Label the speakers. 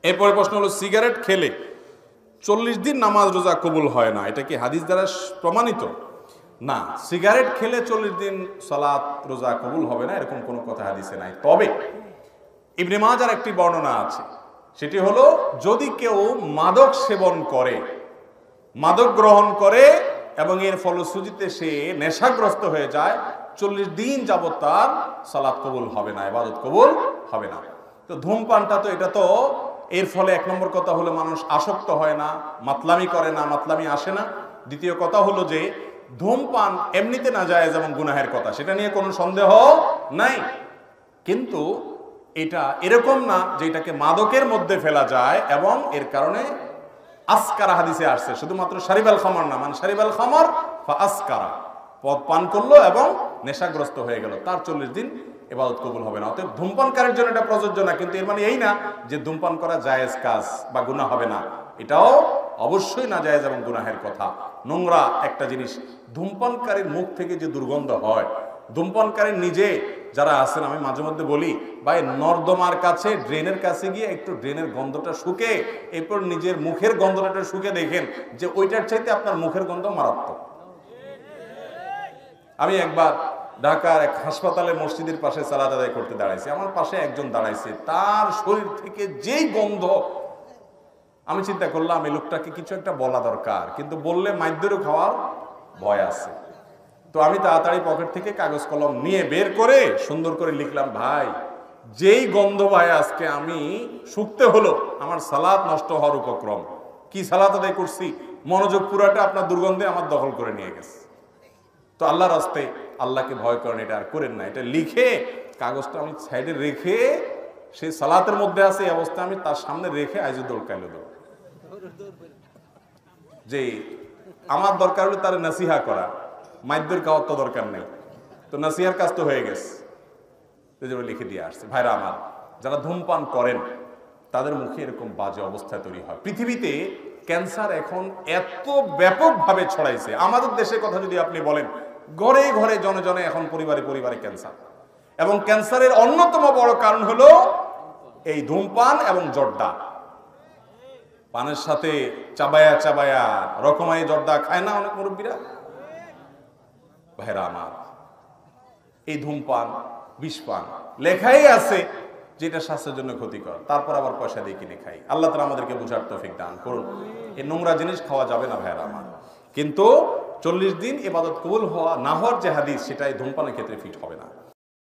Speaker 1: এরপরে প্রশ্ন হলো, সিগারেট খেলে 40 দিন নামাজ রোজা কবুল হয় না, এটা কি হাদিস দ্বারা প্রমাণিত? না, সিগারেট খেলে 40 দিন সালাত রোজা কবুল হবে না, এরকম কোনো কথা হাদিসে নাই। তবে ইবনে মাজার একটি বর্ণনা আছে, সেটি হলো যদি কেউ মাদক সেবন করে, মাদক গ্রহণ করে এবং এর ফলশ্রুতিতে সে নেশাগ্রস্ত হয়ে যায়, 40 দিন যাবত তার সালাত কবুল হবে না, ইবাদত কবুল হবে না। তো ধূমপানটা তো এটা তো এর ফলে এক নম্বর কথা হলো মানুষ আসক্ত হয় না, মাতলামি করে না, মাতলামি আসে না। দ্বিতীয় কথা হলো যে ধূমপান এমনিতে না যায় যেমন গুনাহের কথা, সেটা নিয়ে কোনো সন্দেহ নাই। কিন্তু এটা এরকম না যে এটাকে মাদকের মধ্যে ফেলা যায় এবং এর কারণে আসকারা হাদিসে আসছে, শুধুমাত্র শারিবাল খামর না, মানে শারিবাল খামর ফা আসকারা, পদ পান করলো এবং নেশাগ্রস্ত হয়ে গেল, তার 40 দিন ইবাদত কবুল হবে না। অতএব ধূমপানকারীর জন্য এটা প্রযোজ্য না, কিন্তু এর মানে এই না যে ধূমপান করা জায়েজ কাজ বা গুনাহ হবে না, এটাও অবশ্যই না জায়েজ এবং গুনাহের কথা। নোংরা একটা জিনিস, ধূমপানকারীর মুখ থেকে যে দুর্গন্ধ হয়, ধূমপানকারী নিজে যারা আছেন, আমি মাঝে মধ্যে বলি ভাই, নর্দমার কাছে ড্রেনের কাছে গিয়ে একটু ড্রেনের গন্ধটা শুকে এরপর নিজের মুখের গন্ধটা শুকে দেখেন যে ওইটার চাইতে আপনার মুখের গন্ধ মারাত্মক। আমি একবার ঢাকার এক হাসপাতালে মসজিদের পাশে সালাত আদায় করতে দাঁড়াইছি, আমার পাশে একজন দাঁড়াইছে, তার শরীর থেকে যেই গন্ধ, আমি চিন্তা করলাম এই লোকটাকে কিছু একটা বলা দরকার, কিন্তু বললে মাইদ্যেরও খাওয়ার ভয় আছে। তো আমি তাড়াতাড়ি পকেট থেকে কাগজ কলম নিয়ে বের করে সুন্দর করে লিখলাম, ভাই যেই গন্ধ ভাই আজকে আমি শুকতে হলো, আমার সালাত নষ্ট হওয়ার উপক্রম। কি সালাত আদায় করছি, মনোযোগ পুরাটা আপনার দুর্গন্ধে আমার দখল করে নিয়ে গেছে। তো আল্লাহর রাস্তায় আল্লাহকে ভয় করেন, এটা আর করেন না। এটা লিখে কাগজটা আমি সাইডে রেখে, সেই সালাতের মধ্যে আছে এই অবস্থা, আমি তার সামনে রেখে আইজুদ্দোল কাইলো দেব, যে আমার দরকার হলে তার নাসিহা করা, মাইদ্যের খাওয়ার তো দরকার নেই, তো নাসিহার কাজ তো হয়ে গেছে, লিখে দিয়ে আসছে। ভাইরা আমার, যারা ধূমপান করেন তাদের মুখে এরকম বাজে অবস্থা তৈরি হয়। পৃথিবীতে ক্যান্সার এখন এত ব্যাপকভাবে ছড়াইছে, আমাদের দেশের কথা যদি আপনি বলেন, ঘরে ঘরে জনে জনে এখন পরিবারে পরিবারে ক্যান্সার, এবং ক্যান্সারের অন্যতম বড় কারণ হলো এই ধূমপান এবং জর্দা। পানের সাথে চাবায়া চাবায়া রকমারি জর্দা খায় না অনেক মুরব্বীরা? ভাইরা আমার, এই ধূমপান বিষপান লেখাই আছে যেটা স্বাস্থ্যের জন্য ক্ষতিকর, তারপর আবার পয়সা দিয়ে কিনে খাই। আল্লাহ তাআলা আমাদেরকে বুঝার তৌফিক দান করুন। এই নোংরা জিনিস খাওয়া যাবে না ভাইরা আমার। কিন্তু 40 দিন ইবাদত কবুল হওয়া না হওয়ার যে হাদিস, সেটাই ধূমপানের ক্ষেত্রে ফিট হবে না।